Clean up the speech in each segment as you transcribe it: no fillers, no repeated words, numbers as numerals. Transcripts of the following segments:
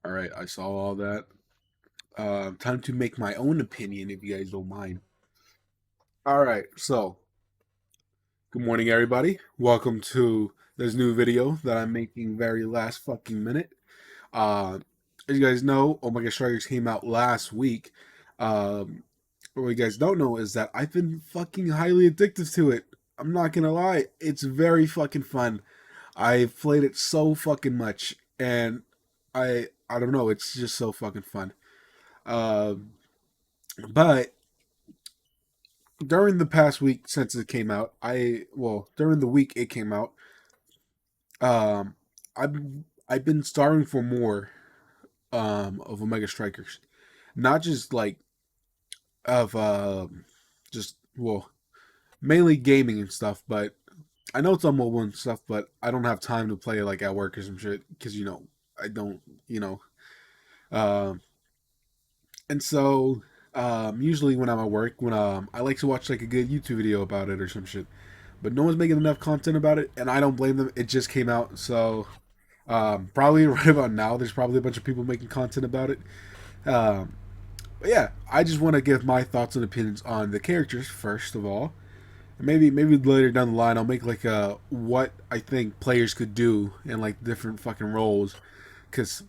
All right, I saw all that. Time to make my own opinion, if you guys don't mind. All right, so good morning, everybody. Welcome to this new video that I'm making very last fucking minute. Uh, as you guys know, Omega Strikers came out last week. Um, what you guys don't know is that I've been fucking highly addicted to it. I'm not gonna lie, it's very fucking fun. I've played it so fucking much, and I don't know, it's just so fucking fun. Um, but during the past week since it came out, during the week it came out, um, I've I've been starving for more of Omega Strikers, not just like of just mainly gaming and stuff, but I know it's on mobile and stuff, but I don't have time to play like at work or some shit because I don't you know um and so usually when I'm at work when I like to watch like a good YouTube video about it or some shit, but no one's making enough content about it, and I don't blame them. It just came out, so probably right about now, there's probably a bunch of people making content about it. Um, but yeah, I just want to give my thoughts and opinions on the characters first of all. And maybe later down the line, I'll make like what I think players could do in like different fucking roles. Cause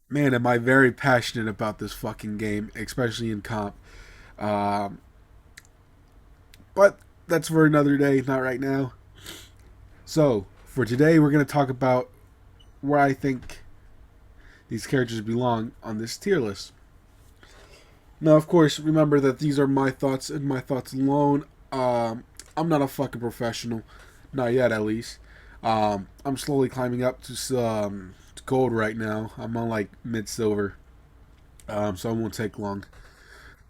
man, am I very passionate about this fucking game, especially in comp. Um, but that's for another day, not right now. So for today, we're gonna talk about where I think these characters belong on this tier list. Now, of course, remember that these are my thoughts and my thoughts alone. I'm not a fucking professional, not yet at least. I'm slowly climbing up to gold right now. I'm on like mid silver, so it won't take long.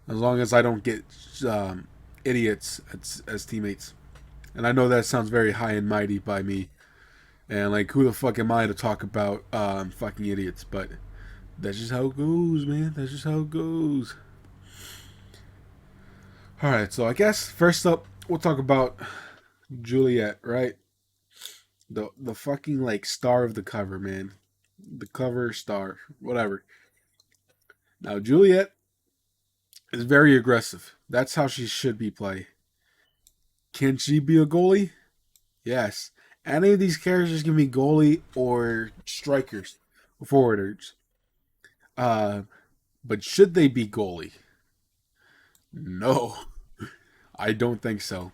As long as I don't get um, idiots as teammates. And I know that sounds very high and mighty by me. And like, who the fuck am I to talk about fucking idiots? But that's just how it goes, man. That's just how it goes. All right, so I guess first up we'll talk about Juliet, right? The fucking like star of the cover, man. The cover star, whatever. Now Juliet is very aggressive. That's how she should be played. Can she be a goalie? Yes. Any of these characters can be goalie or strikers, or forwarders. Uh, but should they be goalie? No, I don't think so.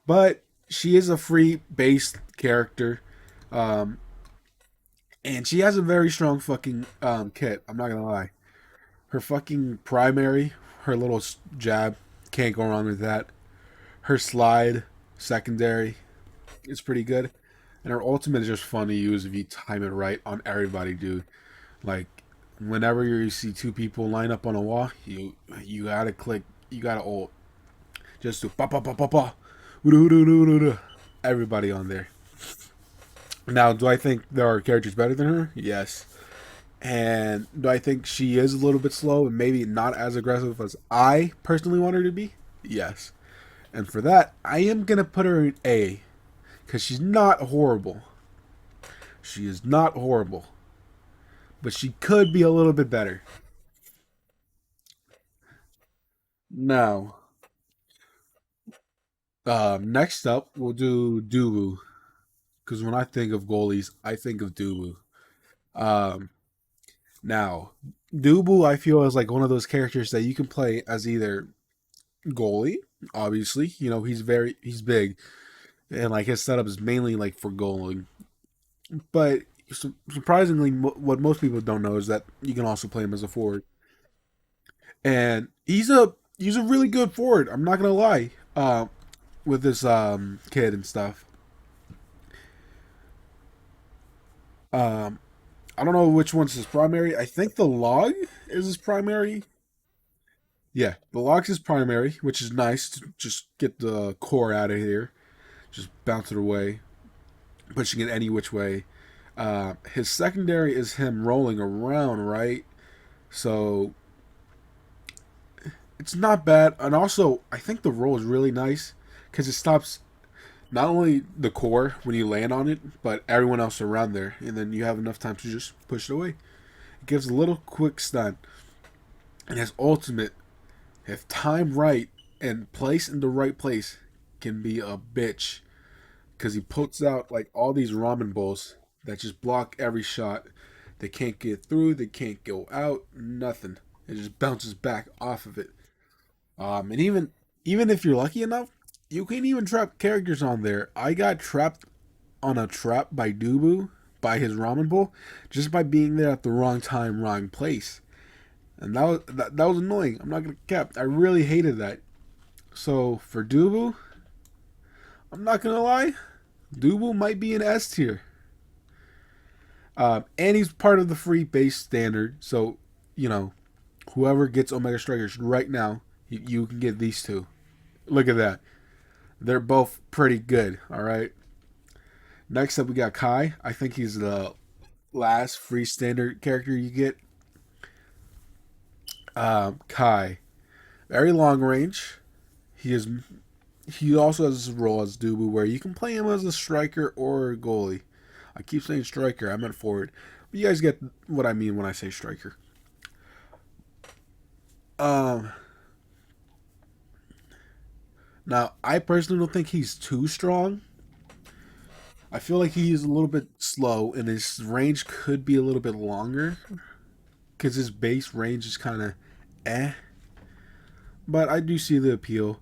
But she is a free based character. Um, and she has a very strong fucking kit. I'm not gonna lie. Her fucking primary, her little jab, can't go wrong with that. Her slide, secondary, is pretty good. And her ultimate is just fun to use if you time it right on everybody, dude. Like whenever you see two people line up on a wall, you gotta click, you gotta ult, just to pa pa pa pa pa, everybody on there. Now, do I think there are characters better than her? Yes. And do I think she is a little bit slow and maybe not as aggressive as I personally want her to be? Yes. And for that, I am gonna put her in A, because she's not horrible. She is not horrible, but she could be a little bit better. Now, next up, we'll do Dubu, because when I think of goalies, I think of Dubu. Um, now, Dubu, I feel is like one of those characters that you can play as either goalie. Obviously, he's big, and like his setup is mainly like for goaling. But surprisingly, what most people don't know is that you can also play him as a forward, and he's a really good forward. I'm not gonna lie. With this kid and stuff. Um, I don't know which one's his primary. I think the log is his primary. Yeah, the log's his primary, which is nice to just get the core out of here. Just bounce it away, pushing it any which way. His secondary is him rolling around, right? So it's not bad. And also, I think the roll is really nice because it stops not only the core when you land on it, but everyone else around there. And then you have enough time to just push it away. It gives a little quick stun, and his ultimate, if timed right and placed in the right place, can be a bitch because he puts out like all these ramen bowls that just block every shot. They can't get through. They can't go out. Nothing. It just bounces back off of it. And even if you're lucky enough, you can even trap characters on there. I got trapped on a trap by Dubu by his ramen bowl just by being there at the wrong time, wrong place, and that was annoying. I'm not gonna cap. I really hated that. So for Dubu, I'm not gonna lie, Dubu might be an S tier. And he's part of the free base standard. So, you know, whoever gets Omega Strikers right now, you can get these two. Look at that. They're both pretty good. All right. Next up, we got Kai. I think he's the last free standard character you get. Kai, very long range. He is. He also has this role as Dubu where you can play him as a striker or a goalie. I keep saying striker. I meant forward. But you guys get what I mean when I say striker. Um, Now I personally don't think he's too strong. I feel like he's a little bit slow, and his range could be a little bit longer because his base range is kind of eh. But I do see the appeal.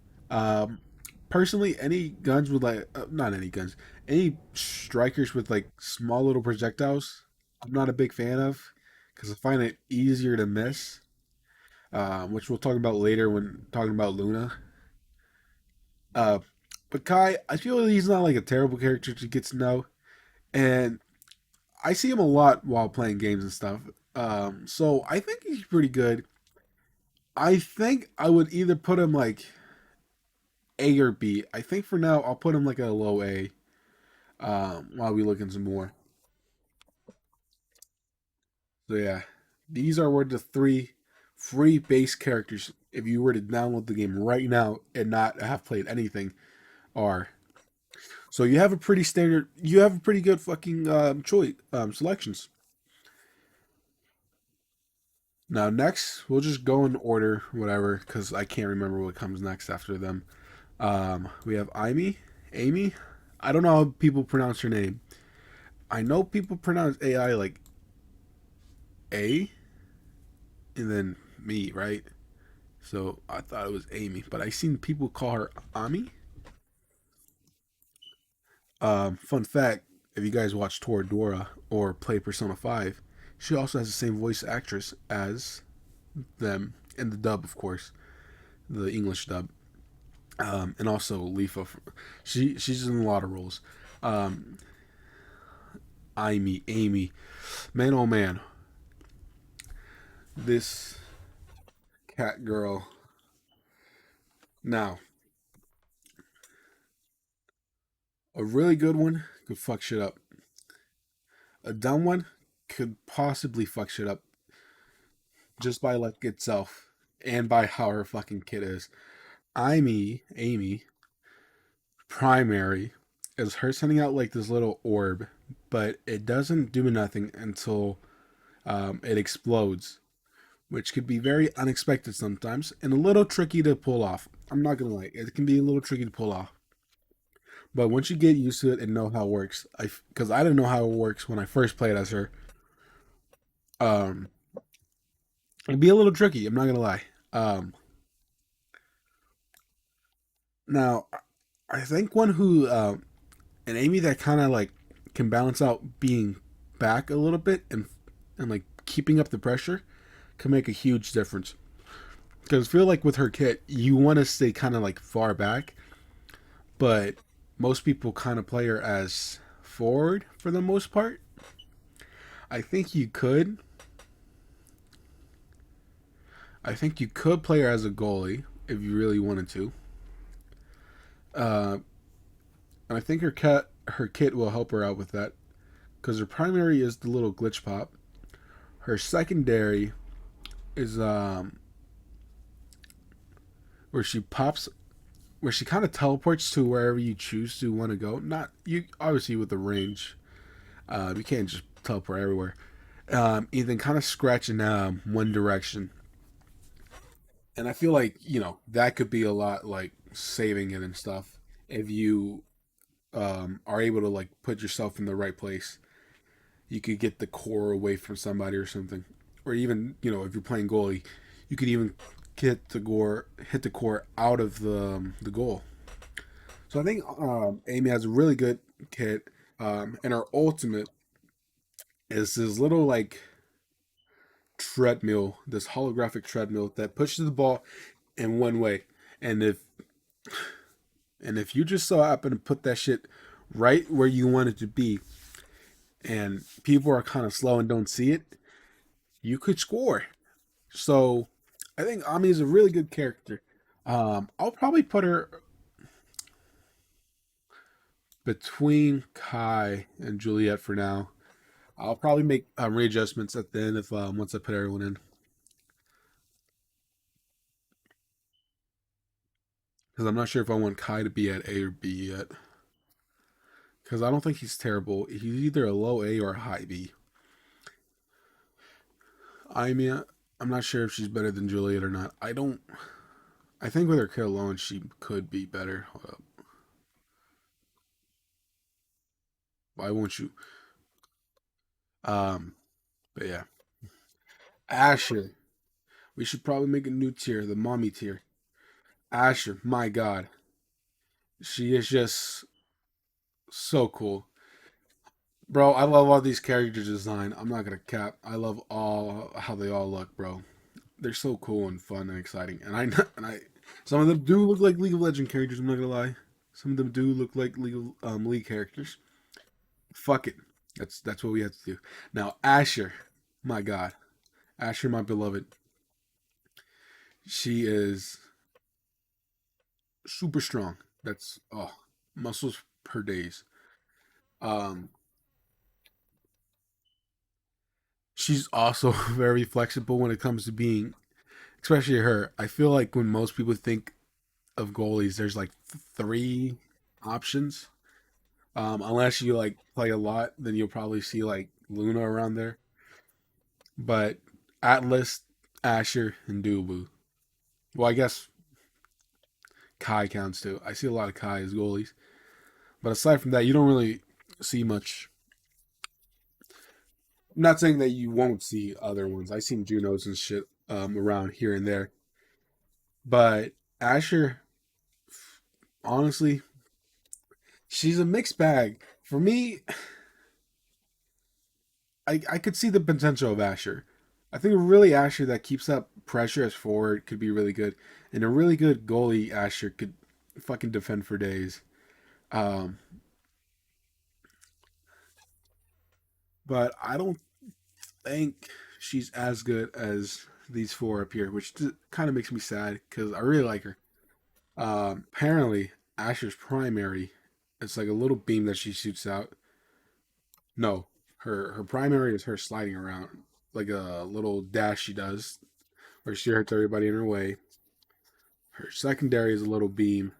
Personally, any guns with like not any guns, any strikers with like small little projectiles, I'm not a big fan of because I find it easier to miss. Which we'll talk about later when talking about Luna. Uh, but Kai, I feel like he's not like a terrible character to get to know, and I see him a lot while playing games and stuff. So I think he's pretty good. I think I would either put him like A or B. I think for now I'll put him like a low A. While we look into more. So yeah, these are where the three free base characters, if you were to download the game right now and not have played anything, are. So you have a pretty standard. You have a pretty good fucking choice selections. Now next, we'll just go in order, whatever, because I can't remember what comes next after them. We have Amy. Amy. I don't know how people pronounce her name. I know people pronounce AI like A and then me, right? So I thought it was Amy, but I seen people call her Ami. Fun fact: if you guys watch Toradora or play Persona 5, she also has the same voice actress as them in the dub, of course, the English dub. And also Leafa. She's in a lot of roles. Um, Amy, man, oh man, this cat girl. Now, a really good one could fuck shit up. A dumb one could possibly fuck shit up just by luck itself and by how her fucking kid is. Amy, primary, is her sending out like this little orb, but it doesn't do nothing until it explodes, which could be very unexpected sometimes and a little tricky to pull off. I'm not gonna lie, it can be a little tricky to pull off. But once you get used to it and know how it works, because I didn't know how it works when I first played as her, um, it'd be a little tricky. I'm not gonna lie. Now, I think one who an Amy that kind of like can balance out being back a little bit and like keeping up the pressure can make a huge difference. Because I feel like with her kit, you want to stay kind of like far back, but most people kind of play her as forward for the most part. I think you could. I think you could play her as a goalie if you really wanted to. Uh, and I think her kit will help her out with that because her primary is the little glitch pop. Her secondary is where she pops, where she kind of teleports to wherever you choose to want to go. Not you, obviously with the range. You can't just teleport everywhere. Either kind of scratch in one direction, and I feel like that could be a lot like saving it and stuff if you are able to like put yourself in the right place. You could get the core away from somebody or something, or even if you're playing goalie, you could even hit the core out of the goal. So I think Amy has a really good kit, and her ultimate is this little like treadmill, this holographic treadmill that pushes the ball in one way, and if you just so happen to put that shit right where you want it to be, and people are kind of slow and don't see it, you could score. So I think Ami is a really good character. I'll probably put her between Kai and Juliet for now. I'll probably make readjustments at the end if once I put everyone in, because I'm not sure if I want Kai to be at A or B yet. Because I don't think he's terrible. He's either a low A or a high B. I mean, I'm not sure if she's better than Juliet or not. I don't. I think with her kill alone, she could be better. Hold up. Why won't you? Um, but yeah, Asher. We should probably make a new tier, the mommy tier. Asher, my God, she is just so cool, bro. I love all these character design. I'm not gonna cap. I love all how they all look, bro. They're so cool and fun and exciting. And I and I some of them do look like League of Legends characters. I'm not gonna lie. Some of them do look like League characters. Fuck it. That's what we have to do. Now Asher, my God, Asher, my beloved. She is super strong. That's muscles per days. Um, she's also very flexible when it comes to being, especially her. I feel like when most people think of goalies, there's like three options. Unless you like play a lot, then you'll probably see like Luna around there. But Atlas, Asher, and Dubu. Well, I guess Kai counts too. I see a lot of Kai as goalies. But aside from that, you don't really see much. I'm not saying that you won't see other ones. I've seen Junos and shit around here and there. But Asher, honestly, she's a mixed bag. For me, I could see the potential of Asher. I think a really Asher that keeps up pressure as forward could be really good. And a really good goalie Asher could fucking defend for days. Um, but I don't think she's as good as these four up here, which kind of makes me sad because I really like her. Apparently, Asher's primary, it's like a little beam that she shoots out. No, her primary is her sliding around, like a little dash she does, where she hurts everybody in her way. Her secondary is a little beam,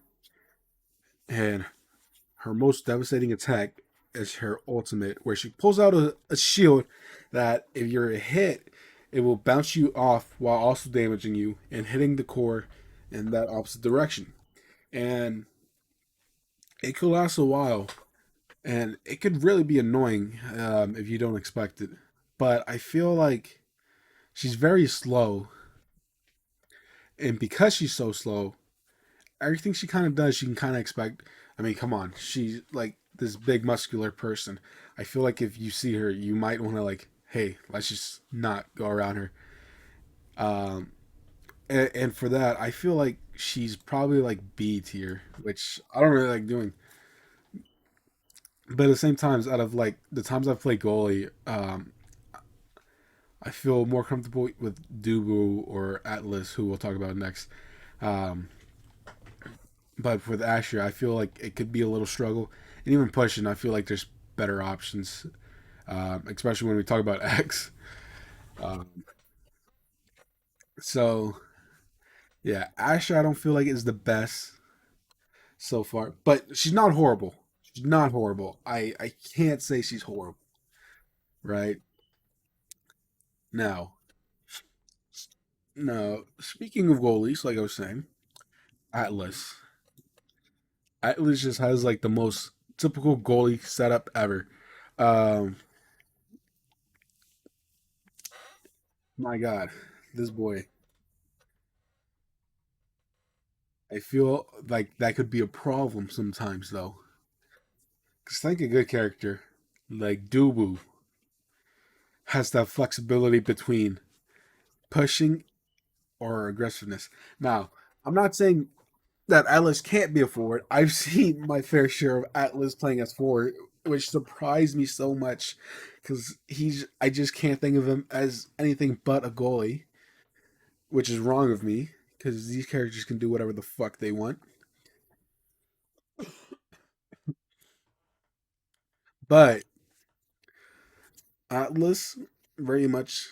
and her most devastating attack is her ultimate, where she pulls out a shield that if you're hit, it will bounce you off while also damaging you and hitting the core in that opposite direction. And it could last a while, and it could really be annoying if you don't expect it. But I feel like she's very slow, and because she's so slow, everything she kind of does, she can kind of expect. I mean, come on, she's like this big muscular person. I feel like if you see her, you might want to like, hey, let's just not go around her. Um, and for that, I feel like she's probably like B tier, which I don't really like doing. But at the same times, out of like the times I've played goalie, I feel more comfortable with Dubu or Atlas, who we'll talk about next. Um, but with Asher, I feel like it could be a little struggle. And even pushing, I feel like there's better options, especially when we talk about X. Um, so yeah, Asher, I don't feel like is the best so far, but she's not horrible. She's not horrible. I can't say she's horrible, right? Now, now speaking of goalies, like I was saying, Atlas. Atlas just has like the most typical goalie setup ever. Um, my God, this boy. I feel like that could be a problem sometimes, though. Because think a good character like Dubu has that flexibility between pushing or aggressiveness. Now, I'm not saying that Atlas can't be a forward. I've seen my fair share of Atlas playing as forward, which surprised me so much because I just can't think of him as anything but a goalie, which is wrong of me because these characters can do whatever the fuck they want. But Atlas very much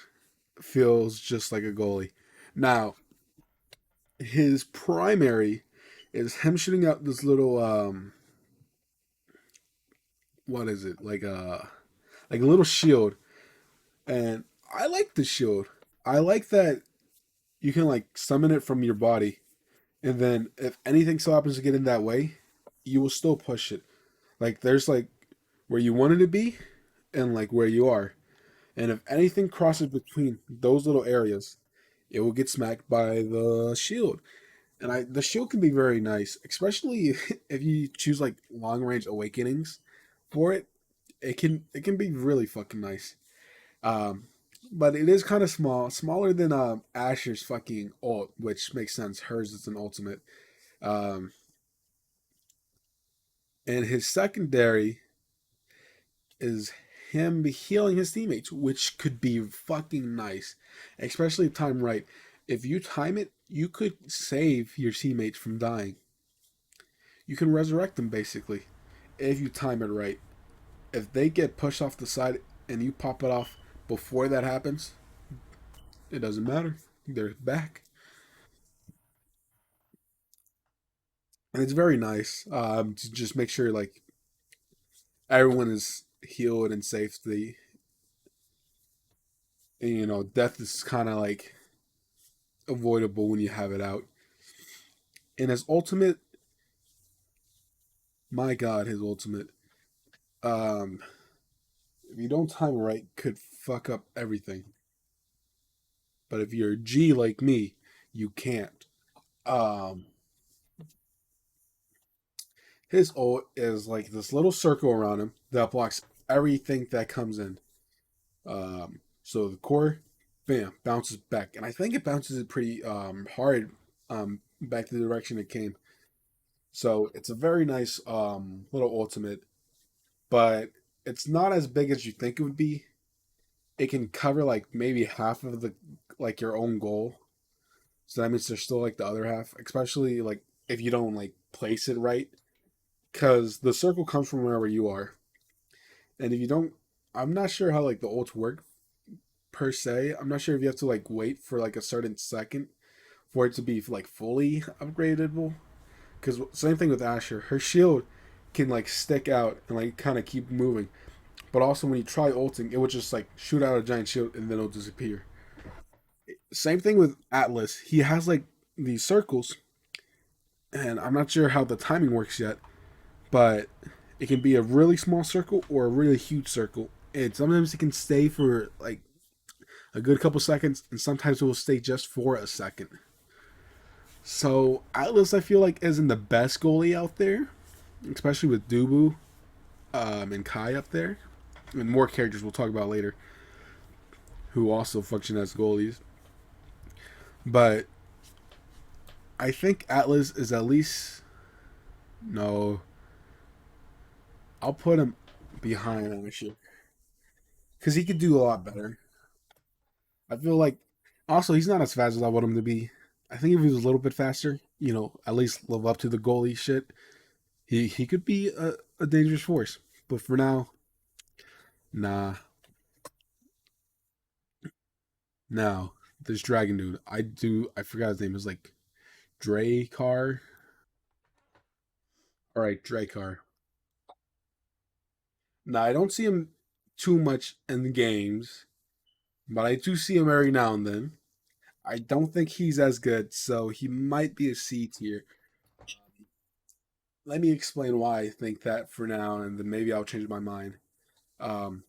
feels just like a goalie. Now, his primary is him shooting out this little what is it? Like a little shield. And I like the shield. I like that you can like summon it from your body and then if anything so happens to get in that way, you will still push it. Like there's like where you wanted to be and like where you are. And if anything crosses between those little areas, it will get smacked by the shield. And the shield can be very nice, especially if you choose like long range awakenings for it. It can be really fucking nice. Um, but it is kind of small, smaller than Asher's fucking ult, which makes sense. Hers is an ultimate. Um, and his secondary is him healing his teammates, which could be fucking nice, especially if timed right. If you time it, you could save your teammates from dying. You can resurrect them basically if you time it right. If they get pushed off the side and you pop it off before that happens, it doesn't matter. They're back. And it's very nice to just make sure like everyone is healed and safe. Death is kind of like avoidable when you have it out. And his ultimate, my God, his ultimate, um, if you don't time it right, could fuck up everything. But if you're a G like me, you can't. Um, his ult is like this little circle around him that blocks everything that comes in. So the core, bam, bounces back, and I think it bounces it pretty hard back to the direction it came. So it's a very nice little ultimate, but it's not as big as you think it would be. It can cover like maybe half of the like your own goal. So that means there's still like the other half, especially like if you don't like place it right, because the circle comes from wherever you are, and if you don't, I'm not sure how like the ults work per se. I'm not sure if you have to like wait for like a certain second for it to be like fully upgradable. Because same thing with Asher, her shield can like stick out and like kind of keep moving, but also when you try ulting, it would just like shoot out a giant shield and then it'll disappear. Same thing with Atlas. He has like these circles, and I'm not sure how the timing works yet, but it can be a really small circle or a really huge circle. And sometimes it can stay for like a good couple seconds, and sometimes it will stay just for a second. So Atlas, I feel like, isn't the best goalie out there, especially with Dubu and Kai up there, and more characters we'll talk about later who also function as goalies. But I think Atlas is at least no. I'll put him behind Asher because he could do a lot better. I feel like also he's not as fast as I want him to be. I think if he was a little bit faster, at least live up to the goalie shit, he could be a dangerous force. But for now, nah. Now this dragon dude, I forgot his name. Is like Dracar. All right, Dracar. Now I don't see him too much in the games, but I do see him every now and then. I don't think he's as good, so he might be a C tier. Let me explain why I think that for now, and then maybe I'll change my mind. Um,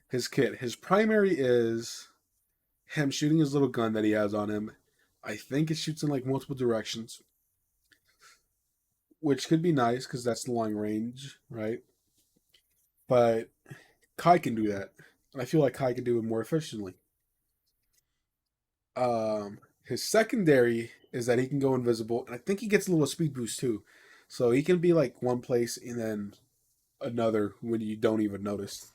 his kit, his primary is him shooting his little gun that he has on him. I think it shoots in like multiple directions, which could be nice because that's the long range, right? But Kai can do that, and I feel like Kai can do it more efficiently. His secondary is that he can go invisible, and I think he gets a little speed boost too, so he can be like one place and then another when you don't even notice.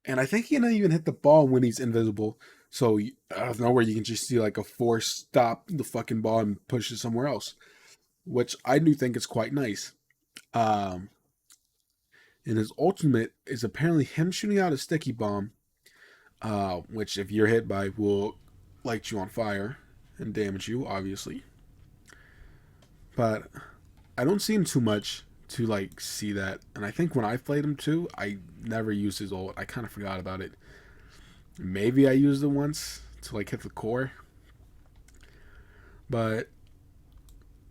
And I think he can even hit the ball when he's invisible. So out of nowhere, you can just see like a force stop the fucking ball and push it somewhere else, which I do think is quite nice. Um, and his ultimate is apparently him shooting out a sticky bomb, which if you're hit by will light you on fire and damage you, obviously. But I don't see him too much to like see that. And I think when I played him too, I never used his ult. I kind of forgot about it. Maybe I used it once to like hit the core, but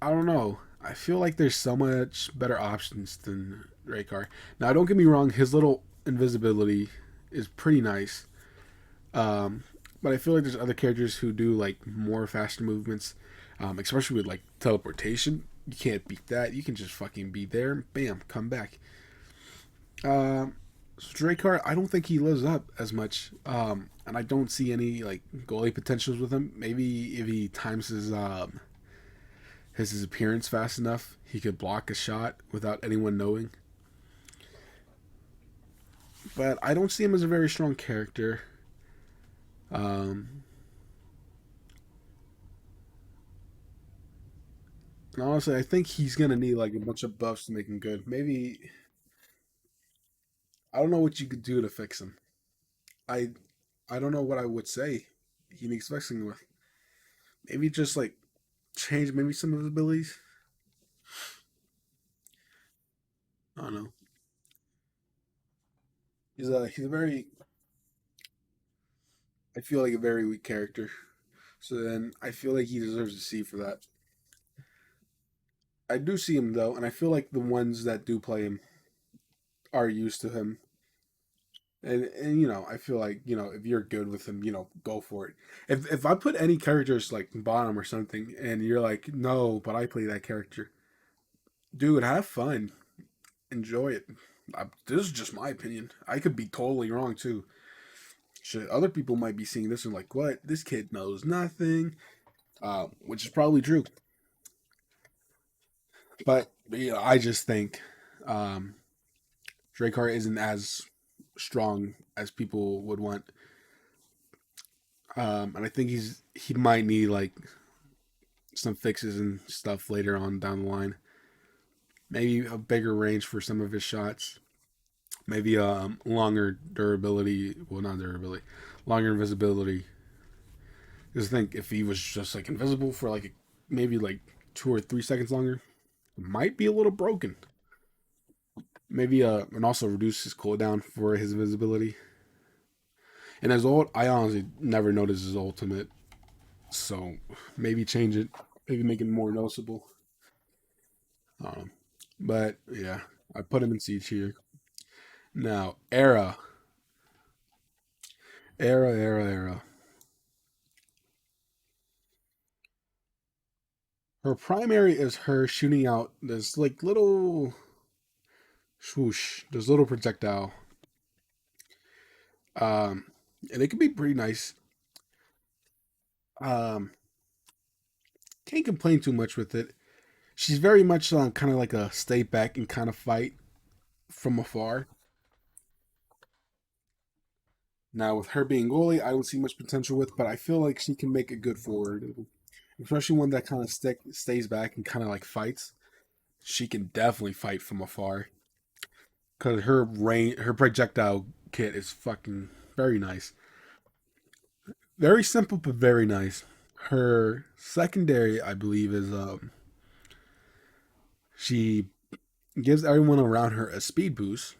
I don't know. I feel like there's so much better options than Raykar. Now, don't get me wrong, his little invisibility is pretty nice. Um, but I feel like there's other characters who do like more faster movements, especially with like teleportation. You can't beat that. You can just fucking be there and bam, come back. So Dracar, I don't think he lives up as much, and I don't see any like goalie potentials with him. Maybe if he times his appearance fast enough, he could block a shot without anyone knowing. But I don't see him as a very strong character. Um, and honestly, I think he's gonna need like a bunch of buffs to make him good. Maybe I don't know what you could do to fix him. I I don't know what I would say he needs fixing with. Maybe just like change maybe some of his abilities. I don't know. He's a very I feel like a very weak character. So then I feel like he deserves a C for that. I do see him though, and I feel like the ones that do play him are used to him. And you know, I feel like, you know, if you're good with him, you know, go for it. If I put any characters like bottom or something and you're like, no, but I play that character. Dude, have fun. Enjoy it. This is just my opinion. I could be totally wrong too. Shit, other people might be seeing this and like, what? This kid knows nothing. Which is probably true. But yeah, I just think um, Dracar isn't as strong as people would want, and I think he might need like some fixes and stuff later on down the line. Maybe a bigger range for some of his shots. Maybe longer durability. Well, not durability, longer invisibility. Because I think if he was just like invisible for like maybe like 2 or 3 seconds longer, it might be a little broken. Maybe and also reduce his cooldown for his invisibility. And his ult, I honestly never noticed his ultimate, so maybe change it, maybe make it more noticeable. Um, but yeah, I put him in C tier. Now, Era. Her primary is her shooting out this like little swoosh, this little projectile. Um, and it can be pretty nice. Um, can't complain too much with it. She's very much kind of like a stay back and kind of fight from afar. Now, with her being goalie, I don't see much potential with, but I feel like she can make a good forward, especially one that kind of stays back and kind of like fights. She can definitely fight from afar because her projectile kit is fucking very nice, very simple but very nice. Her secondary, I believe, is she gives everyone around her a speed boost,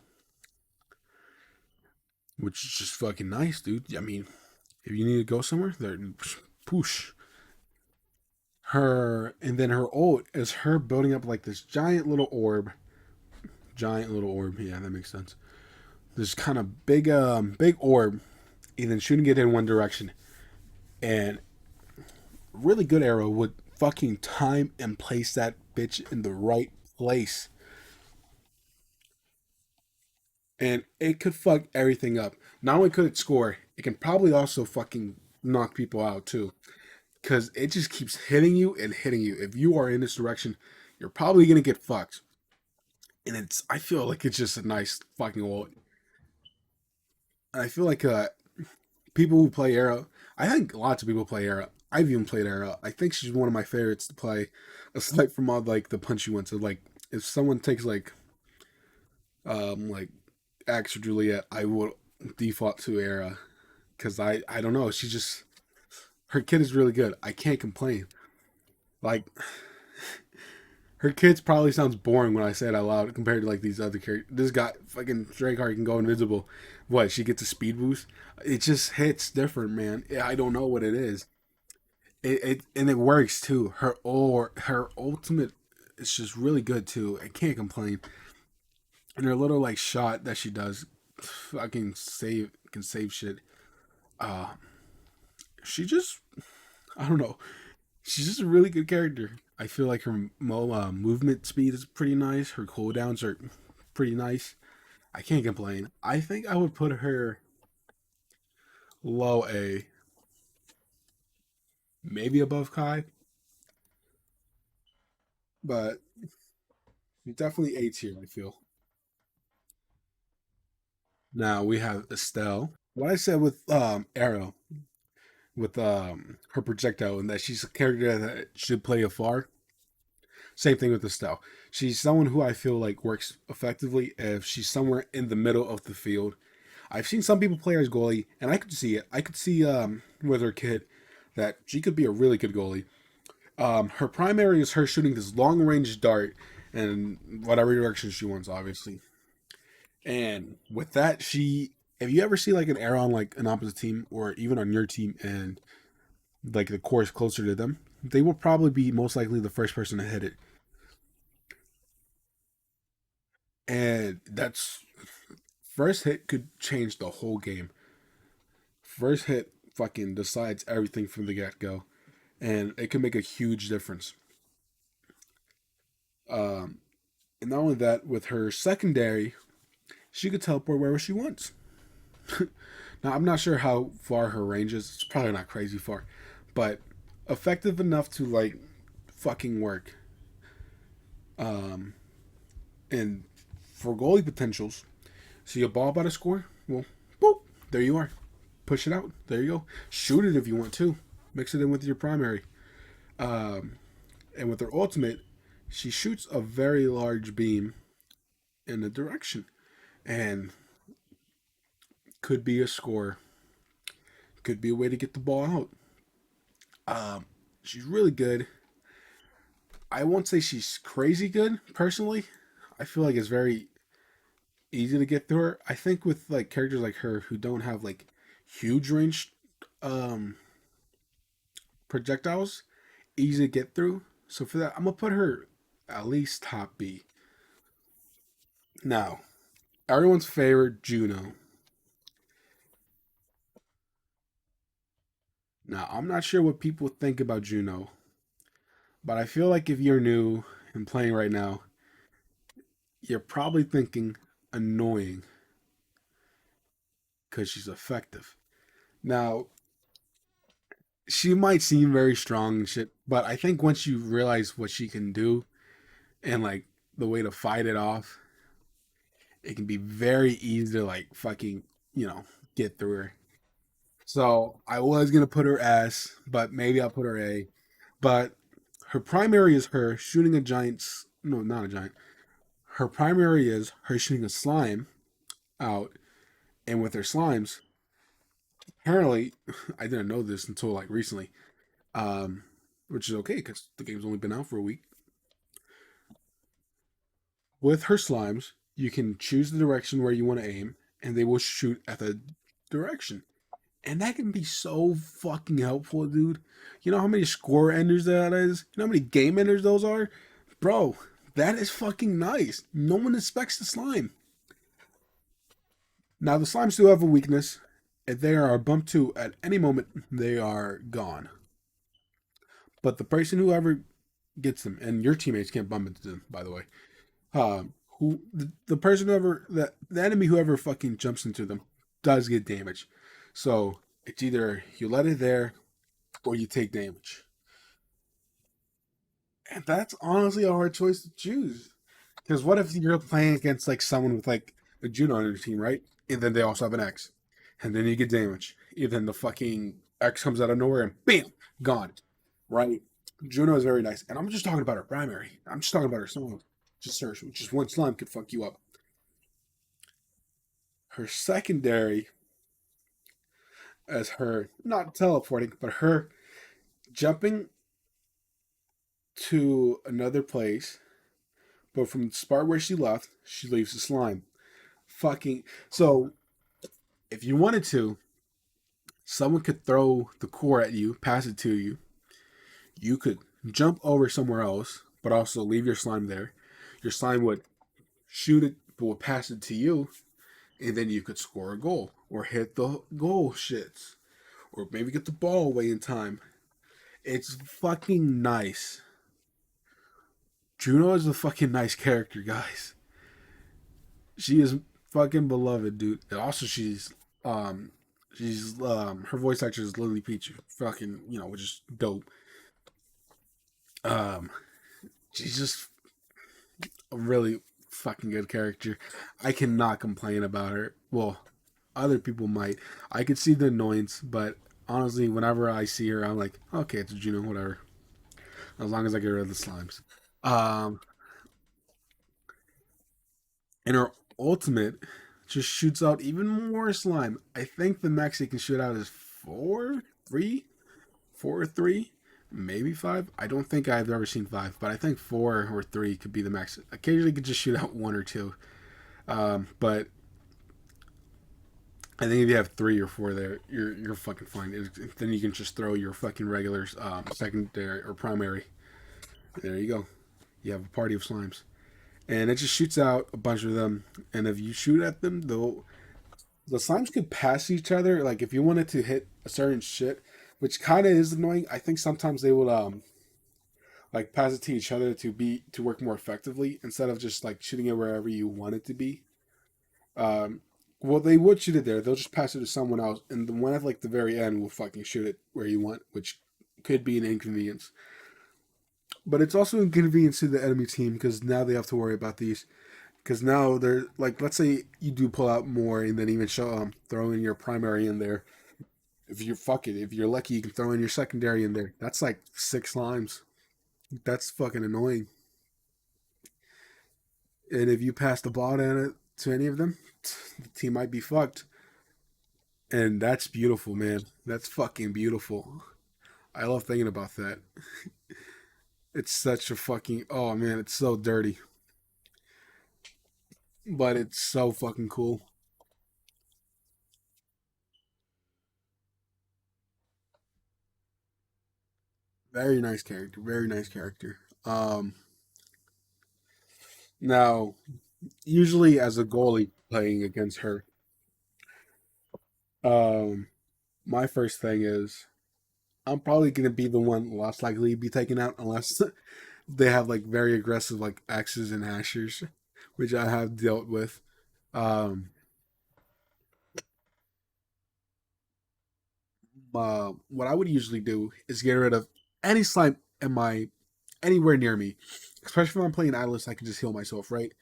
which is just fucking nice, dude. I mean, if you need to go somewhere, there, poosh. Her and then her ult is her building up like this giant little orb. Yeah, that makes sense. This kind of big orb, and then shooting it in one direction, and really good arrow would fucking time and place that bitch in the right place, and it could fuck everything up. Not only could it score, it can probably also fucking knock people out too, because it just keeps hitting you and hitting you. If you are in this direction, you're probably gonna get fucked. And I feel like it's just a nice fucking wall. I feel like people who play Arrow, I think lots of people play Arrow. I've even played Arrow. I think she's one of my favorites to play, aside from all like the punchy ones. So like if someone takes like Axe or Juliet, I would default to Era because I don't know. She just her kid is really good. I can't complain. Like her kids probably sounds boring when I say it out loud compared to like these other characters. This guy, fucking Drakeheart, can go invisible. What? She gets a speed boost. It just hits different, man. I don't know what it is. It and it works too. Her ultimate is just really good too. I can't complain. And her little like shot that she does, fucking save can save shit. Uh, she just I don't know. She's just a really good character. I feel like her movement speed is pretty nice. Her cooldowns are pretty nice. I can't complain. I think I would put her low A, maybe above Kai, but definitely A tier. I feel. Now we have Estelle. What I said with Arrow, with her projectile, and that she's a character that should play afar. Same thing with Estelle. She's someone who I feel like works effectively if she's somewhere in the middle of the field. I've seen some people play her as goalie, and I could see it. I could see with her kid that she could be a really good goalie. Her primary is her shooting this long range dart in whatever direction she wants, obviously. And with that, if you ever see like an arrow on like an opposite team or even on your team and like the core is closer to them, they will probably be most likely the first person to hit it. And that's first hit could change the whole game. First hit fucking decides everything from the get go, and it can make a huge difference. Um, and not only that, with her secondary, she could teleport wherever she wants. Now I'm not sure how far her range is. It's probably not crazy far, but effective enough to like fucking work. Um, and for goalie potentials, see a ball about to score. Well, boop, there you are. Push it out. There you go. Shoot it if you want to. Mix it in with your primary. Um, and with her ultimate, she shoots a very large beam in a direction, and could be a score. Could be a way to get the ball out. Um, she's really good. I won't say she's crazy good personally. I feel like it's very easy to get through her. I think with like characters like her who don't have like huge range um projectiles, easy to get through. So for that, I'm gonna put her at least top B. Now, everyone's favorite Juno. Now, I'm not sure what people think about Juno, but I feel like if you're new and playing right now, you're probably thinking annoying because she's effective. Now, she might seem very strong and shit, but I think once you realize what she can do and like the way to fight it off, it can be very easy to like fucking, you know, get through her. So I was gonna put her S, but maybe I'll put her A. But her primary is her shooting a giant's no, not a giant. Her primary is her shooting a slime out, and with her slimes, apparently, I didn't know this until like recently, um, which is okay because the game's only been out for a week. With her slimes, you can choose the direction where you want to aim, and they will shoot at the direction. And that can be so fucking helpful, dude. You know how many score enders that is? You know how many game enders those are? Bro, that is fucking nice. No one expects the slime. Now, the slimes do have a weakness. If they are bumped to at any moment, they are gone. But the person who ever gets them, and your teammates can't bump into them, by the way. The person whoever the enemy whoever fucking jumps into them does get damage. So it's either you let it there or you take damage. And that's honestly a hard choice to choose. Because what if you're playing against like someone with like a Juno on your team, right? And then they also have an X. And then you get damage. And then the fucking X comes out of nowhere and bam, gone. Right? Juno is very nice. And I'm just talking about her primary. I'm just talking about her song. Just one slime could fuck you up. Her secondary as her not teleporting, but her jumping to another place, but from the spot where she left, she leaves the slime. Fucking so if you wanted to, someone could throw the core at you, pass it to you. You could jump over somewhere else, but also leave your slime there. Your slime would shoot it, but would pass it to you, and then you could score a goal or hit the goal shits, or maybe get the ball away in time. It's fucking nice. Juno is a fucking nice character, guys. She is fucking beloved, dude. And also, um, her voice actor is Lily Peach, fucking, which is dope. Um, she's just a really fucking good character. I cannot complain about her. Well, other people might. I could see the annoyance, but honestly, whenever I see her, I'm like, okay, it's a Juno, whatever. As long as I get rid of the slimes. Um, and her ultimate just shoots out even more slime. I think the max he can shoot out is four or three, maybe five. I don't think I've ever seen five, but I think four or three could be the max. Occasionally, you could just shoot out one or two. But I think if you have three or four there, you're fucking fine. Then you can just throw your fucking regular secondary or primary. There you go. You have a party of slimes, and it just shoots out a bunch of them. And if you shoot at them, the slimes could pass each other. Like if you wanted to hit a certain shit, which kind of is annoying. I think sometimes they would like pass it to each other to work more effectively instead of just like shooting it wherever you want it to be. Um, well, they would shoot it there. They'll just pass it to someone else, and the one at like the very end will fucking shoot it where you want, which could be an inconvenience. But it's also an inconvenience to the enemy team because now they have to worry about these. Because now they're like, let's say you do pull out more and then even throw in your primary in there. If you're lucky, you can throw in your secondary in there. That's like six limes. That's fucking annoying. And if you pass the ball to any of them, the team might be fucked. And that's beautiful, man. That's fucking beautiful. I love thinking about that. It's such a fucking oh man, it's so dirty, but it's so fucking cool. Very nice character. Very nice character. Now usually as a goalie playing against her, um, my first thing is I'm probably gonna be the one less likely to be taken out unless they have like very aggressive like axes and hashers, which I have dealt with. Um, what I would usually do is get rid of any slime in my anywhere near me, especially if I'm playing Atlas. I can just heal myself right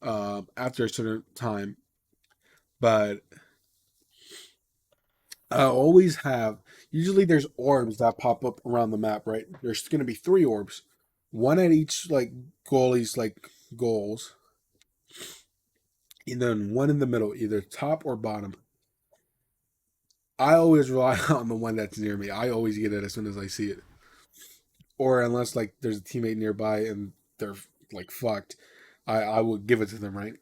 after a certain time. But I always have. Usually, there's orbs that pop up around the map. Right, there's going to be three orbs, one at each like goalie's like goals, and then one in the middle, either top or bottom. I always rely on the one that's near me. I always get it as soon as I see it. Or unless like there's a teammate nearby and they're like fucked, I would give it to them, right?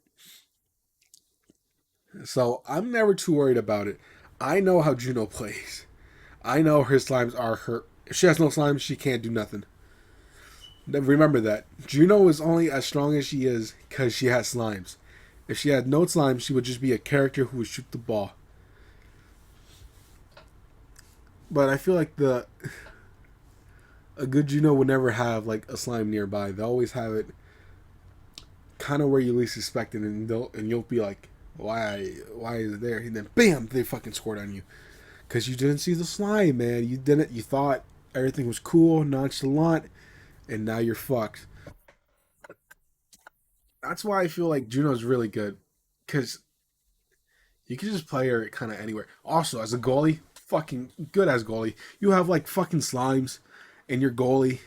So I'm never too worried about it. I know how Juno plays. I know her slimes are her. If she has no slimes, she can't do nothing. Remember that. Juno is only as strong as she is because she has slimes. If she had no slimes, she would just be a character who would shoot the ball. But I feel like the a good Juno would never have like a slime nearby. They always have it kind of where you least expect it, and you'll be like, why is it there? And then bam, they fucking scored on you because you didn't see the slime, man. You didn't. You thought everything was cool, nonchalant, and now you're fucked. That's why I feel like Juno's really good because you can just play her kind of anywhere. Also, as a goalie, fucking good as goalie. You have like fucking slimes and your goalie.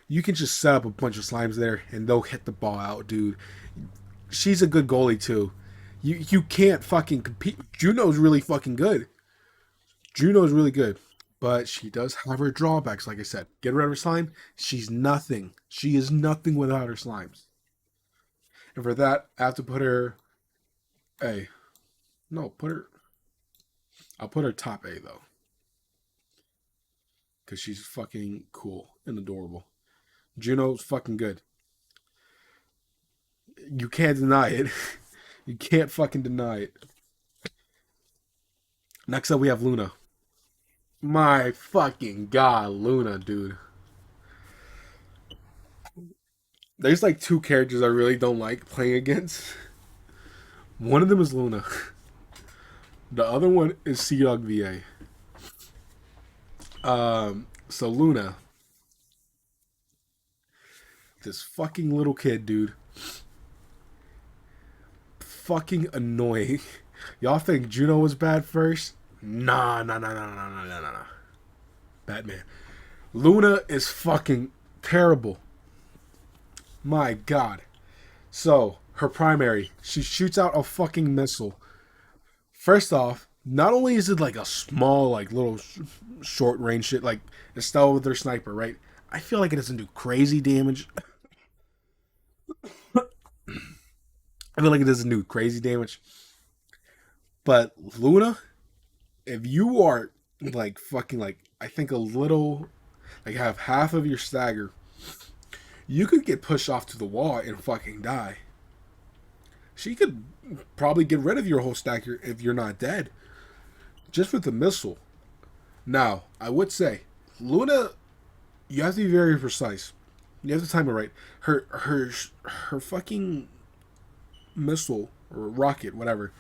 You can just set up a bunch of slimes there and they'll hit the ball out, dude. She's a good goalie too. You can't fucking compete. Juno's really fucking good. Juno's really good. But she does have her drawbacks, like I said. Get rid of her slime. She's nothing. She is nothing without her slimes. And for that, I have to put her A. No, put her. I'll put her top A though, because she's fucking cool and adorable. Juno's fucking good. You can't deny it. You can't fucking deny it. Next up, we have Luna. My fucking god, Luna, dude. There's like two characters I really don't like playing against. One of them is Luna. The other one is Sea Dog VA. So Luna, this fucking little kid, dude, fucking annoying. Y'all think Juno was bad first? Nah, nah, nah, nah, nah, nah, nah, nah, nah. Batman. Luna is fucking terrible. My god. So, her primary, she shoots out a fucking missile. First off, not only is it like a small, like little short range shit, like Estelle with her sniper, right? I feel like it doesn't do crazy damage. I feel like it doesn't do crazy damage. But Luna, if you are like fucking like, I think a little, like have half of your stagger, you could get pushed off to the wall and fucking die. She could probably get rid of your whole stagger if you're not dead, just with the missile. Now, I would say, Luna, you have to be very precise. You have to time it right. Her fucking missile or rocket, whatever.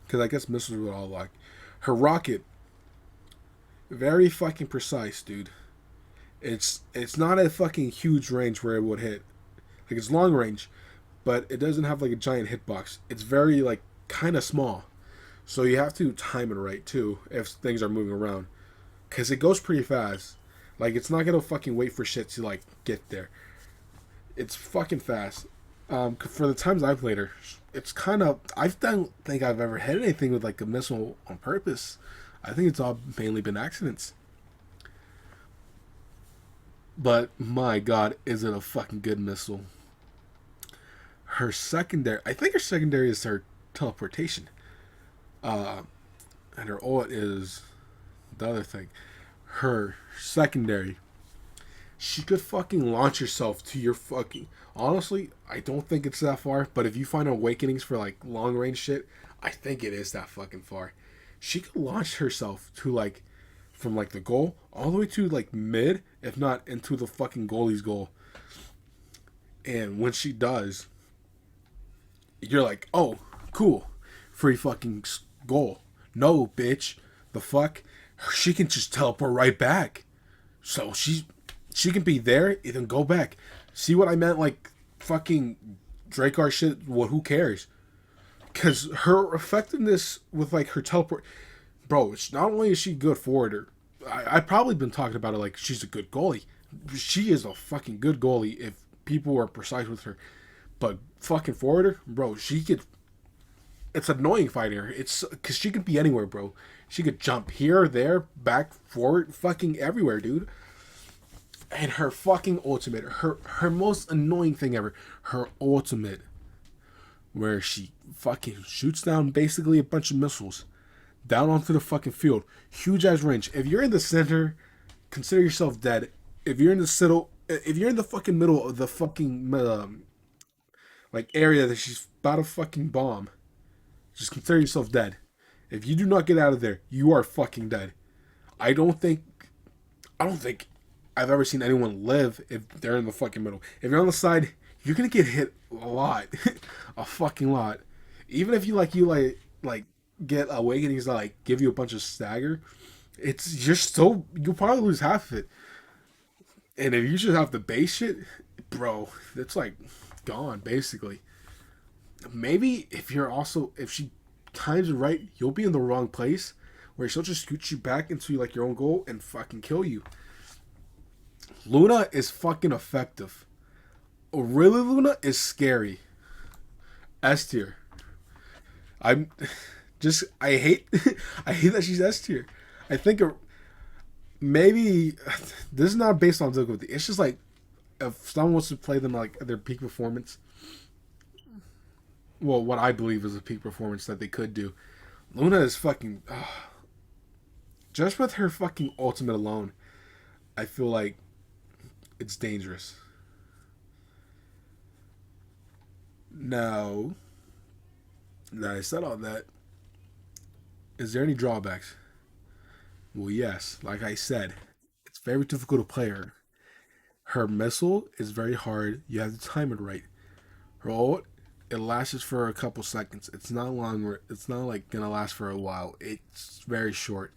Because I guess missiles are what all like. Her rocket, very fucking precise, dude. It's not a fucking huge range where it would hit. Like it's long range, but it doesn't have like a giant hitbox. It's very like kind of small. So you have to time it right too if things are moving around, cause it goes pretty fast. Like it's not gonna fucking wait for shit to like get there. It's fucking fast. For the times I've played her, it's kind of. I don't think I've ever hit anything with like a missile on purpose. I think it's all mainly been accidents. But my god, is it a fucking good missile? Her secondary, I think her secondary is her teleportation. Uh, and her ult is the other thing. Her secondary, she could fucking launch herself to your fucking. Honestly, I don't think it's that far. But if you find awakenings for like long range shit, I think it is that fucking far. She could launch herself to like from like the goal all the way to like mid, if not into the fucking goalie's goal. And when she does, you're like, oh, cool, free fucking goal. No, bitch, the fuck, she can just teleport right back. So she can be there and then go back. See what I meant? Like fucking Dracar shit. Well, who cares? Because her effectiveness with like her teleport, bro. It's not only is she good forwarder. I've probably been talking about it like she's a good goalie. She is a fucking good goalie if people are precise with her. But fucking forwarder, bro, she could. It's annoying fighting her. It's because she could be anywhere, bro. She could jump here, there, back, forward, fucking everywhere, dude. And her fucking ultimate, her most annoying thing ever, her ultimate, where she fucking shoots down basically a bunch of missiles down onto the fucking field. Huge ass range. If you're in the center, consider yourself dead. If you're in the fucking middle of the fucking like area that she's about to fucking bomb, just consider yourself dead. If you do not get out of there, you are fucking dead. I don't think I don't think I've ever seen anyone live if they're in the fucking middle. If you're on the side, you're gonna get hit a lot, a fucking lot. Even if you get awakenings that like give you a bunch of stagger, it's you're still you'll probably lose half of it. And if you just have the base shit, bro, it's like gone basically. Maybe if she times it right, you'll be in the wrong place where she'll just scoot you back into like your own goal and fucking kill you. Luna is fucking effective. Really, Luna is scary. S tier. I'm just I hate I hate that she's S tier. I think maybe this is not based on difficulty. It's just like if someone wants to play them like at their peak performance, well, what I believe is a peak performance that they could do. Luna is fucking just with her fucking ultimate alone. I feel like it's dangerous. Now, now I said all that. Is there any drawbacks? Well, yes. Like I said, it's very difficult to play her. Her missile is very hard. You have to time it right. Her ult, it lasts for a couple seconds. It's not long. It's not like gonna last for a while. It's very short.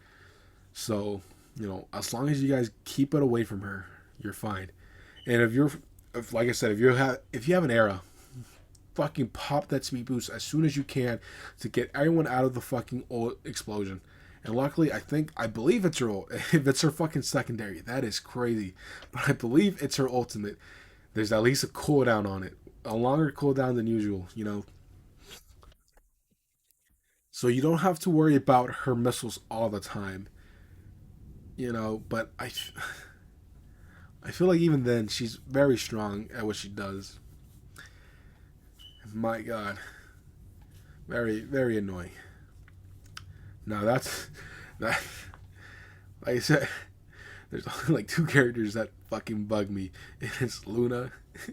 So as long as you guys keep it away from her, you're fine. And if like I said, if you have an era, fucking pop that speed boost as soon as you can to get everyone out of the fucking ult explosion. And luckily, I believe it's her ult. If it's her fucking secondary, that is crazy. But I believe it's her ultimate. There's at least a cooldown on it, a longer cooldown than usual. So you don't have to worry about her missiles all the time. But I feel like even then she's very strong at what she does. My God, very very annoying. Now that's that. Like I said, there's only like two characters that fucking bug me. It's Luna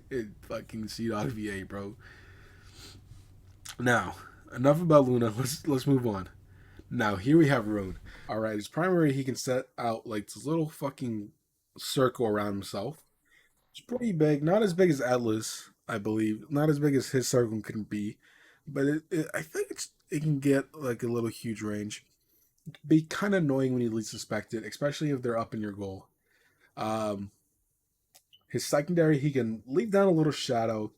and fucking CDawg VA, bro. Now, enough about Luna. Let's move on. Now here we have Rune. All right, his primary he can set out like this little fucking circle around himself. It's pretty big, not as big as Atlas, I believe, not as big as his circle can be, but I think it can get like a little huge range. Be kind of annoying when you least suspect it, especially if they're up in your goal. Um, his secondary, he can leave down a little shadow,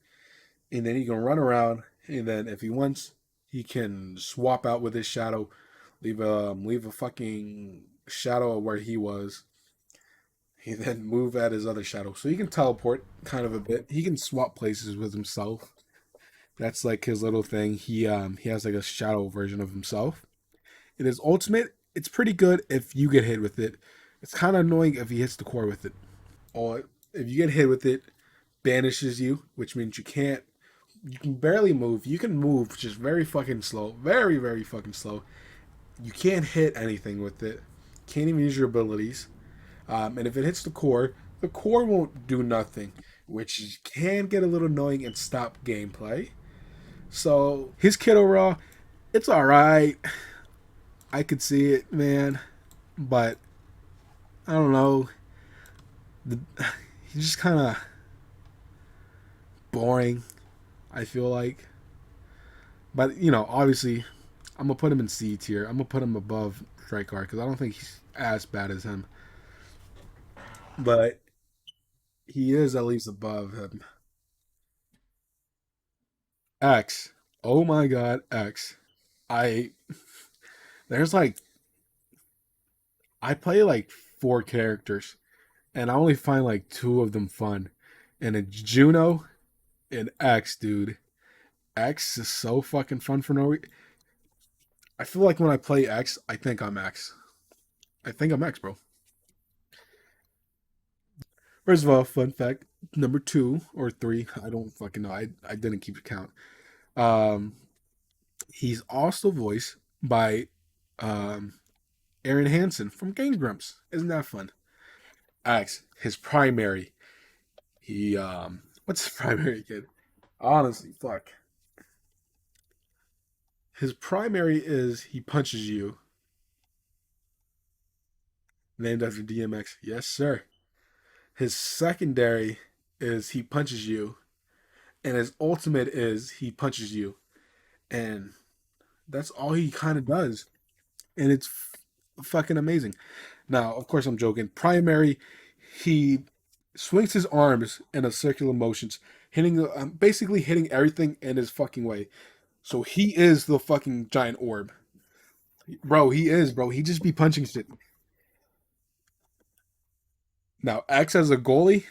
and then he can run around, and then if he wants, he can swap out with his shadow, leave a fucking shadow where he was. He then move at his other shadow, so he can teleport kind of a bit. He can swap places with himself. That's like his little thing. He has like a shadow version of himself. It is ultimate. It's pretty good if you get hit with it. It's kind of annoying if he hits the core with it. Or if you get hit with it, banishes you, which means you can barely move. You can move just very fucking slow. Very, very fucking slow. You can't hit anything with it. Can't even use your abilities. And if it hits the core won't do nothing, which can get a little annoying and stop gameplay. So his Kiddo Raw, it's alright. I could see it, man. But I don't know. The, he's just kind of boring. I feel like, but obviously, I'm gonna put him in C tier. I'm gonna put him above Strikeguard because I don't think he's as bad as him, but he is at least above him. X. Oh my God, X. I there's like I play like four characters, and I only find like two of them fun, and it's Juno and X, dude. X is so fucking fun for no reason. I feel like when I play X, I think I'm X. I think I'm X, bro. First of all, fun fact number two or three, I don't fucking know. I didn't keep count. Um, He's also voiced by um, Aaron Hansen from Game Grumps. Isn't that fun? Alex, his primary. He what's his primary kid? Honestly, fuck. His primary is he punches you, named after DMX. Yes, sir. His secondary is he punches you, and his ultimate is he punches you, and that's all he kind of does, and it's fucking amazing. Now, of course, I'm joking. Primary, he swings his arms in a circular motions, hitting basically hitting everything in his fucking way. So he is the fucking giant orb, bro. He is, bro. He just be punching shit. Now, X as a goalie,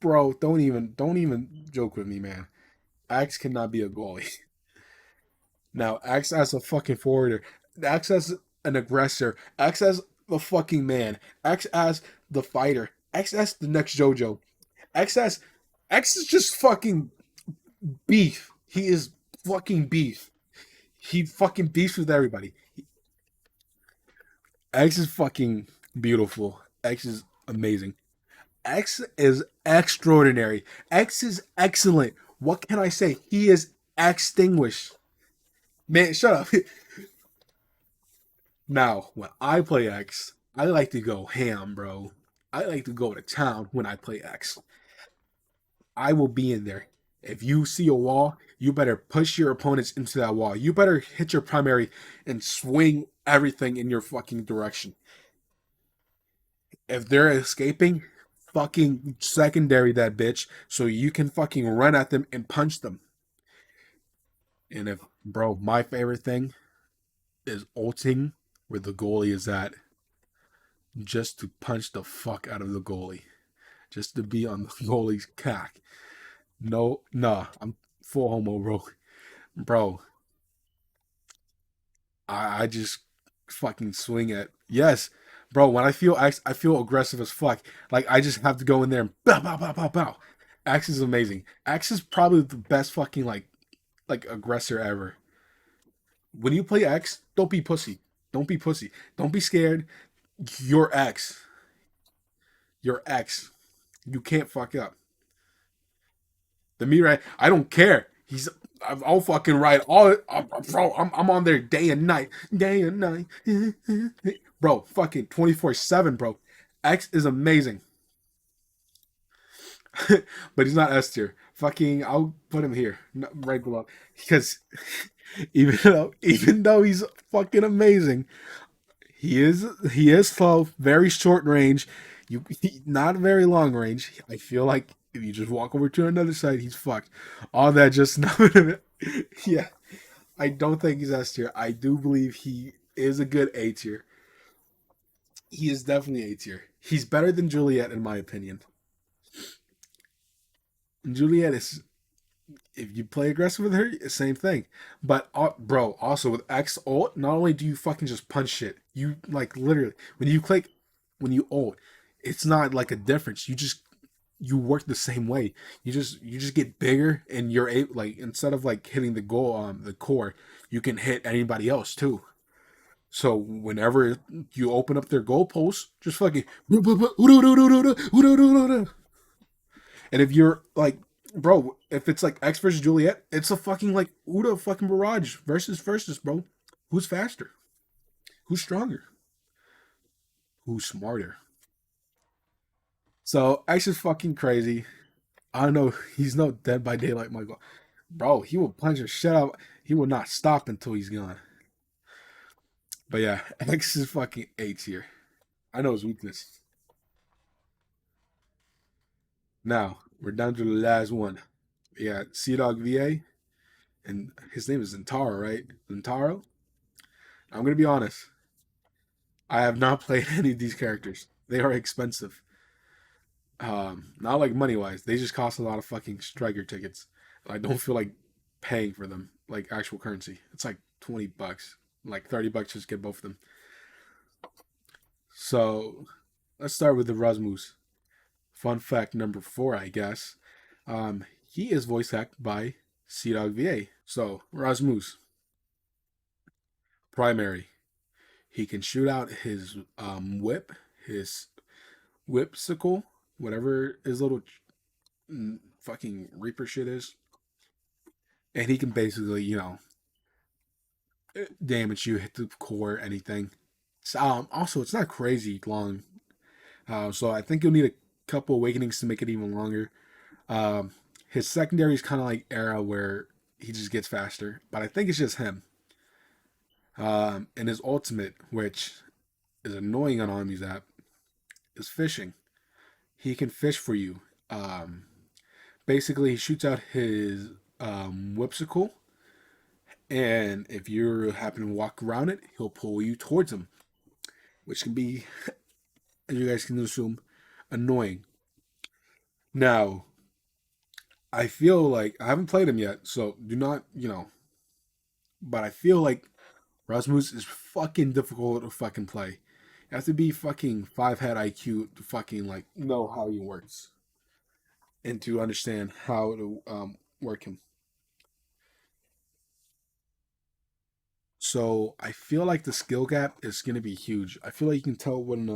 bro. Don't even joke with me, man. X cannot be a goalie. Now, X as a fucking forwarder, X as an aggressor, X as the fucking man, X as the fighter, X as the next JoJo, X as X is just fucking beef. He is fucking beef. He fucking beefs with everybody. X is fucking beautiful. X is amazing. X is extraordinary. X is excellent. What can I say? He is extinguished. Man, shut up. Now, when I play X, I like to go ham, bro. I like to go to town when I play X. I will be in there. If you see a wall, you better push your opponents into that wall. You better hit your primary and swing everything in your fucking direction. If they're escaping, fucking secondary that bitch so you can fucking run at them and punch them. And if, bro, my favorite thing is ulting where the goalie is at just to punch the fuck out of the goalie, just to be on the goalie's cock. No, nah, I'm full homo, bro. Bro, I just fucking swing at yes, bro. When I feel aggressive as fuck. Like I just have to go in there and bow bow bow bow bow. Axe is amazing. Axe is probably the best fucking like aggressor ever. When you play X, don't be pussy. Don't be pussy. Don't be scared. You're X. You're X. You can't fuck up. The Mirai, I don't care. I'll fucking ride all. Bro, I'm on there day and night, bro. Fucking 24/7, bro. X is amazing, but he's not S tier. Fucking, I'll put him here, right below, because even though he's fucking amazing, he is slow, very short range. Not very long range. I feel like if you just walk over to another side, he's fucked. All that just yeah. I don't think he's S tier. I do believe he is a good A tier. He is definitely A tier. He's better than Juliet in my opinion. And Juliet is if you play aggressive with her, same thing. But bro, also with X ult, not only do you fucking just punch shit, you like literally when you ult, it's not like a difference. You work the same way. You just get bigger and you're able like instead of like hitting the goal the core, you can hit anybody else too. So whenever you open up their goalposts, just fucking and if you're like, bro, if it's like X versus Juliet, it's a fucking like Uda fucking barrage versus, bro. Who's faster? Who's stronger? Who's smarter? So X is fucking crazy. I don't know. He's no Dead by Daylight Michael. Bro, he will punch the shit out. He will not stop until he's gone. But yeah, X is fucking A tier. I know his weakness. Now, we're down to the last one. We got Sea Dog VA, and his name is Zentaro, right? Zentaro? I'm gonna be honest. I have not played any of these characters. They are expensive. Not like money wise. They just cost a lot of fucking striker tickets. I don't feel like paying for them like actual currency. It's like $20, like $30 just get both of them. So let's start with the Rasmus. Fun fact number four, I guess. He is voice acted by Sea Dog VA. So Rasmus, primary. He can shoot out his whip, his whipsicle, whatever his little fucking Reaper shit is, and he can basically, damage you, hit the core, anything. So, also, it's not crazy long, so I think you'll need a couple awakenings to make it even longer. Um, his secondary is kind of like Era, where he just gets faster, but I think it's just him. And his ultimate, which is annoying on Army's app, is fishing. He can fish for you. Um, Basically, he shoots out his whipsicle, and if you happen to walk around it, he'll pull you towards him, which can be, as you guys can assume, annoying. Now, I feel like I haven't played him yet, so do not, but I feel like Rasmus is fucking difficult to fucking play. You have to be fucking five head IQ to fucking like know how he works and to understand how to work him. So I feel like the skill gap is gonna be huge. I feel like you can tell when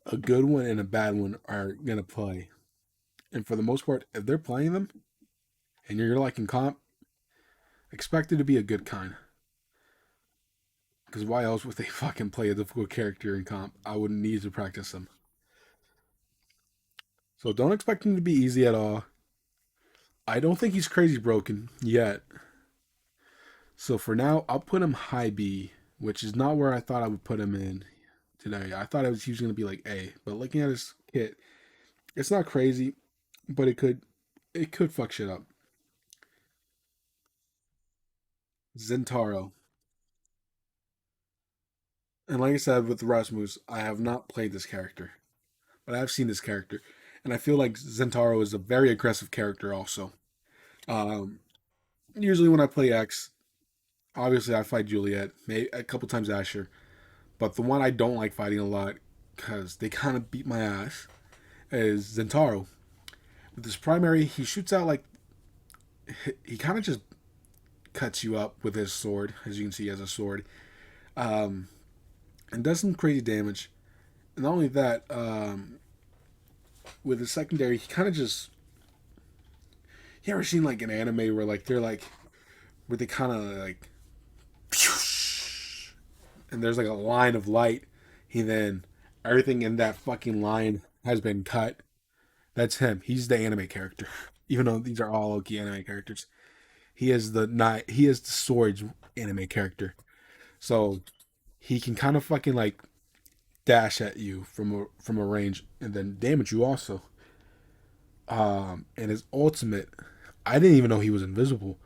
a good one and a bad one are gonna play. And for the most part, if they're playing them and you're like in comp, expect it to be a good kind. Because why else would they fucking play a difficult character in comp? I wouldn't need to practice them. So don't expect him to be easy at all. I don't think he's crazy broken yet. So for now, I'll put him high B, which is not where I thought I would put him in today. I thought he was going to be like A, but looking at his kit, it's not crazy, but it could fuck shit up. Zentaro. And like I said with Rasmus, I have not played this character, but I have seen this character, and I feel like Zentaro is a very aggressive character. Also, um, usually when I play X, obviously I fight Juliet, maybe a couple times Asher, but the one I don't like fighting a lot because they kind of beat my ass is Zentaro. With his primary, he shoots out like he kind of just cuts you up with his sword, as you can see, he has a sword, um, and does some crazy damage. And not only that, with his secondary, he kind of just. You ever seen like an anime where like they're like where they kind of like and there's like a line of light, he then everything in that fucking line has been cut. That's him. He's the anime character. Even though these are all Loki anime characters, he is the not. He is the Swords anime character. So he can kind of fucking like dash at you from a range and then damage you also. And his ultimate, I didn't even know he was invisible,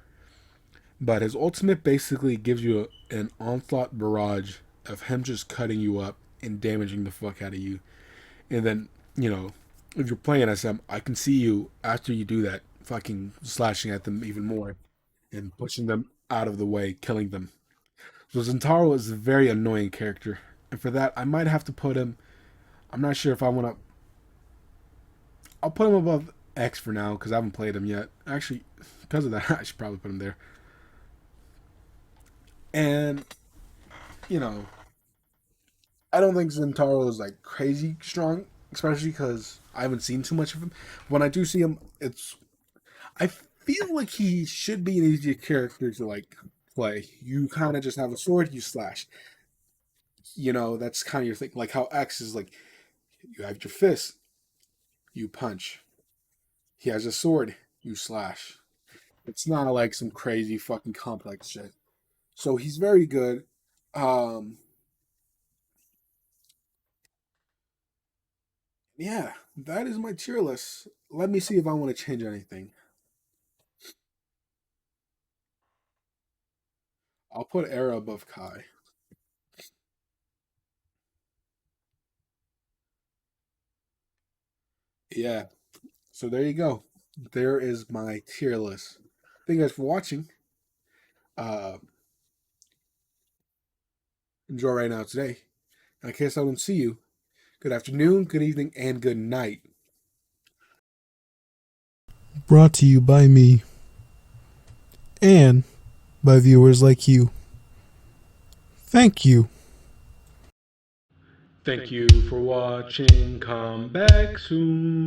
but his ultimate basically gives you an onslaught barrage of him just cutting you up and damaging the fuck out of you. And then, if you're playing SM, I can see you after you do that fucking slashing at them even more and pushing them out of the way, killing them. So Zentaro is a very annoying character. And for that, I might have to put him. I'm not sure if I want to. I'll put him above X for now because I haven't played him yet. Actually, because of that, I should probably put him there. And, you know, I don't think Zentaro is like crazy strong, especially because I haven't seen too much of him. When I do see him, I feel like he should be an easier character to like play. You kind of just have a sword, you slash. That's kind of your thing. Like how X is like you have your fist, you punch. He has a sword, you slash. It's not like some crazy fucking complex shit. So he's very good. Um, yeah, that is my tier list. Let me see if I want to change anything. I'll put Era above Kai. Yeah. So there you go. There is my tier list. Thank you guys for watching. Uh, enjoy right now today. In case I don't see you, good afternoon, good evening, and good night. brought to you by me and by viewers like you. Thank you. Thank you for watching. Come back soon.